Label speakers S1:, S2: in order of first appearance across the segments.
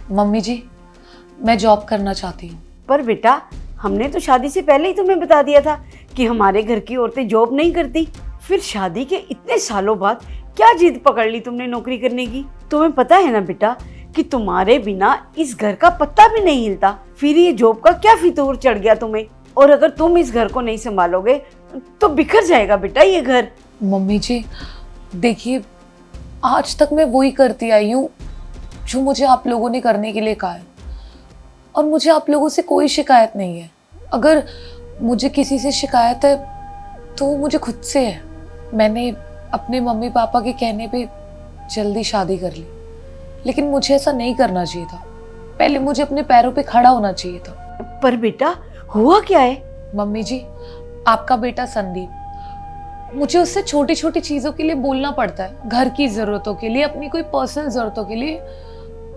S1: Mummy जी, मैं job करना चाहती हूँ।
S2: पर बेटा, हमने तो शादी से पहले ही तुम्हें बता दिया था कि हमारे घर की औरतें जॉब नहीं करती। फिर शादी के इतने सालों बाद क्या जिद पकड़ ली तुमने नौकरी करने की? तुम्हें पता है ना बेटा कि तुम्हारे बिना इस घर का पत्ता भी नहीं हिलता। फिर ये जॉब का क्या फितूर चढ़ गया तुम्हें? और अगर तुम इस घर को नहीं संभालोगे तो बिखर जाएगा बेटा ये घर।
S1: मम्मी जी देखिए, आज तक मैं वही करती आई हूँ जो मुझे आप लोगों ने करने के लिए कहा है, और मुझे आप लोगों से कोई शिकायत नहीं है। अगर मुझे किसी से शिकायत है तो वो मुझे खुद से है। मैंने अपने मम्मी पापा के कहने पे जल्दी शादी कर ली, लेकिन मुझे ऐसा नहीं करना चाहिए था। पहले मुझे अपने पैरों पे खड़ा होना चाहिए था।
S2: पर बेटा, हुआ क्या है?
S1: मम्मी जी, आपका बेटा संदीप, मुझे उससे छोटी छोटी चीज़ों के लिए बोलना पड़ता है। घर की ज़रूरतों के लिए, अपनी कोई पर्सनल ज़रूरतों के लिए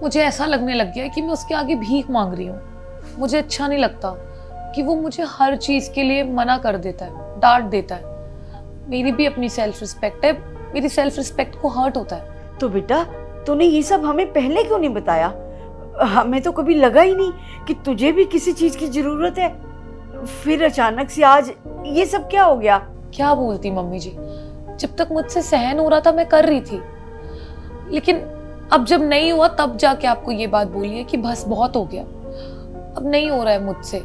S1: मुझे ऐसा लगने लग गया है कि मैं उसके आगे भीख मांग रही हूँ। मुझे अच्छा नहीं लगता कि वो मुझे हर चीज़ के लिए मना कर देता है, डांट देता है। मेरी भी अपनी सेल्फ रिस्पेक्ट है, मेरी सेल्फ रिस्पेक्ट को हर्ट होता है।
S2: तो बेटा, तूने ये सब हमें पहले क्यों नहीं बताया? हमें तो कभी लगा ही नहीं कि तुझे भी किसी चीज की जरूरत है। फिर अचानक से आज ये सब क्या हो गया?
S1: क्या बोलती मम्मी जी, जब तक मुझसे सहन हो रहा था मैं कर रही थी, लेकिन अब जब नहीं हुआ तब जाके आपको ये बात बोली है कि बस बहुत हो गया। अब नहीं हो रहा है मुझसे।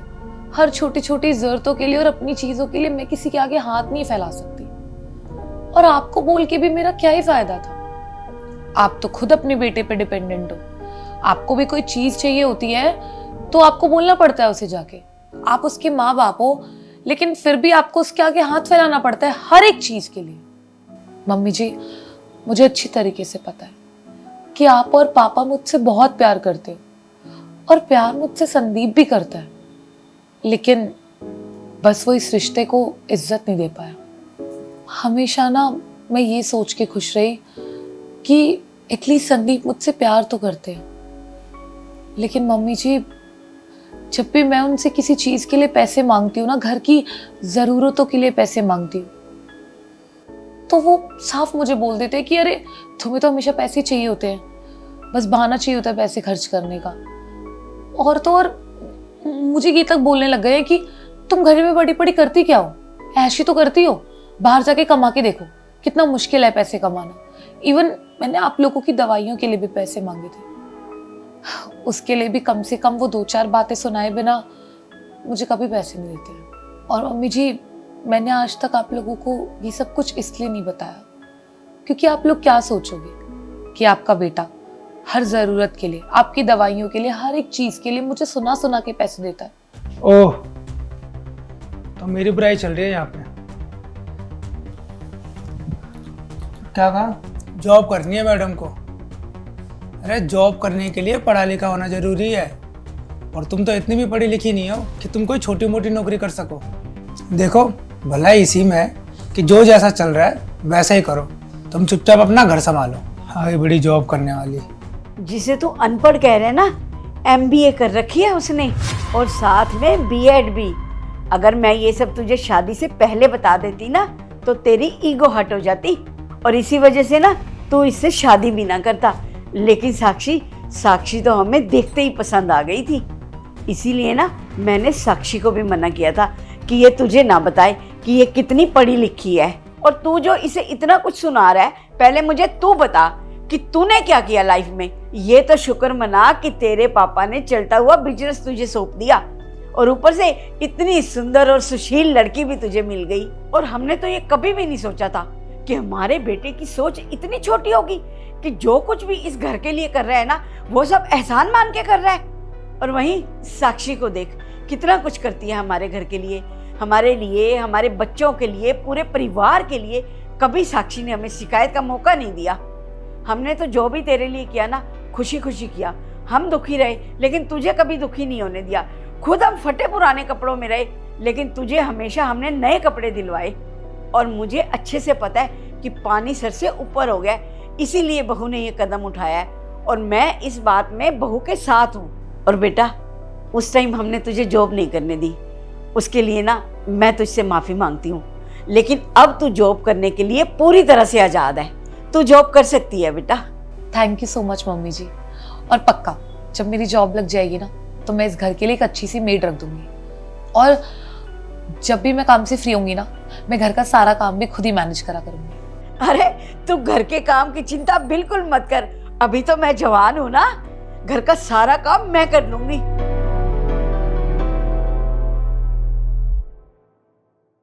S1: हर छोटी छोटी जरूरतों के लिए और अपनी चीजों के लिए मैं किसी के आगे हाथ नहीं फैला सकती, और आपको बोल के भी मेरा क्या ही फायदा था। आप तो खुद अपने बेटे पे डिपेंडेंट हो। आपको भी कोई चीज चाहिए होती है तो आपको बोलना पड़ता है उसे जाके। आप उसके माँ बाप हो, लेकिन फिर भी आपको उसके आगे हाथ फैलाना पड़ता है हर एक चीज के लिए। मम्मी जी, मुझे अच्छी तरीके से पता है कि आप और पापा मुझसे बहुत प्यार करते हो, और प्यार मुझसे संदीप भी करता है, लेकिन बस वो इस रिश्ते को इज्जत नहीं दे पाया। हमेशा ना मैं ये सोच के खुश रही कि एटलीस्ट संदीप मुझसे प्यार तो करते हैं। लेकिन मम्मी जी, जब भी मैं उनसे किसी चीज के लिए पैसे मांगती हूँ ना, घर की जरूरतों के लिए पैसे मांगती हूँ, तो वो साफ मुझे बोल देते हैं कि अरे तुम्हें तो हमेशा पैसे चाहिए होते हैं, बस बहाना चाहिए होता है पैसे खर्च करने का। और तो और मुझे ये तक बोलने लग गए हैं कि तुम घर में बड़ी बड़ी करती क्या हो, ऐशी तो करती हो, बाहर जाके कमा के देखो कितना मुश्किल है पैसे कमाना। इवन मैंने आप लोगों की दवाइयों के लिए भी पैसे मांगे थे, उसके लिए भी कम से कम वो 2-4 बातें सुनाए बिना मुझे कभी पैसे नहीं देते। और मम्मी जी, मैंने आज तक आप लोगों को ये सब कुछ इसलिए नहीं बताया क्योंकि आप लोग क्या सोचोगे कि आपका बेटा हर जरूरत के लिए, आपकी दवाइयों के लिए, हर एक चीज के लिए मुझे सुना सुना के पैसे देता है।
S3: ओह, तो मेरी बुराई चल रही है यहाँ पे। क्या कहा? जॉब करनी है मैडम को। अरे जॉब करने के लिए पढ़ा लिखा होना जरूरी है, और तुम तो इतनी भी पढ़ी लिखी नहीं हो कि तुम कोई छोटी मोटी नौकरी कर सको। देखो, भलाई इसी में है कि जो जैसा चल रहा है वैसा ही करो। तुम चुपचाप अपना घर संभालो। हाँ, ये बड़ी जॉब करने वाली।
S2: जिसे तू अनपढ़ कह रहे ना, MBA कर रखी है उसने, और साथ में B.Ed भी। अगर मैं ये सब तुझे शादी से पहले बता देती ना तो तेरी ईगो हट हो जाती, और इसी वजह से ना तू इससे शादी भी ना करता। लेकिन साक्षी तो हमें देखते ही पसंद आ गई थी, इसीलिए ना मैंने साक्षी को भी मना किया था कि ये तुझे ना बताए कि ये कितनी पढ़ी लिखी है। और तू जो इसे इतना कुछ सुना रहा है, पहले मुझे तू बता कि तूने क्या किया लाइफ में। ये तो शुक्र मना कि तेरे पापा ने चलता हुआ बिजनेस तुझे सौंप दिया, और ऊपर से इतनी सुंदर और सुशील लड़की भी तुझे मिल गई। और हमने तो ये कभी भी नहीं सोचा था कि हमारे बेटे की सोच इतनी छोटी होगी कि जो कुछ भी इस घर के लिए कर रहा है ना, वो सब एहसान मान के कर रहा है। और वहीं साक्षी को देख, कितना कुछ करती है हमारे घर के लिए, हमारे लिए, हमारे बच्चों के लिए, पूरे परिवार के लिए। कभी साक्षी ने हमें शिकायत का मौका नहीं दिया। हमने तो जो भी तेरे लिए किया ना, खुशी खुशी किया। हम दुखी रहे लेकिन तुझे कभी दुखी नहीं होने दिया। खुद हम फटे पुराने कपड़ों में रहे, लेकिन तुझे हमेशा हमने नए कपड़े दिलवाए। और मुझे अच्छे से पता है कि पानी सर से ऊपर हो गया, इसीलिए बहू ने ये कदम उठाया है, और मैं इस बात में बहू के साथ हूँ। और बेटा, उस टाइम हमने तुझे जॉब नहीं करने दी, उसके लिए ना मैं तुझसे माफ़ी मांगती हूँ। लेकिन अब तू जॉब करने के लिए पूरी तरह से आज़ाद है, तू जॉब कर सकती है बेटा।
S1: Thank you so much mummy जी। और पक्का जब मेरी जॉब लग जाएगी ना तो मैं इस घर के लिए एक अच्छी सी मेड रख दूंगी, और जब भी मैं काम से फ्री होंगी ना मैं घर का सारा काम भी खुद ही मैनेज करा करूंगी।
S2: अरे तू घर के काम की चिंता बिल्कुल मत कर, अभी तो मैं जवान हूँ ना, घर का सारा काम मैं कर लूंगी।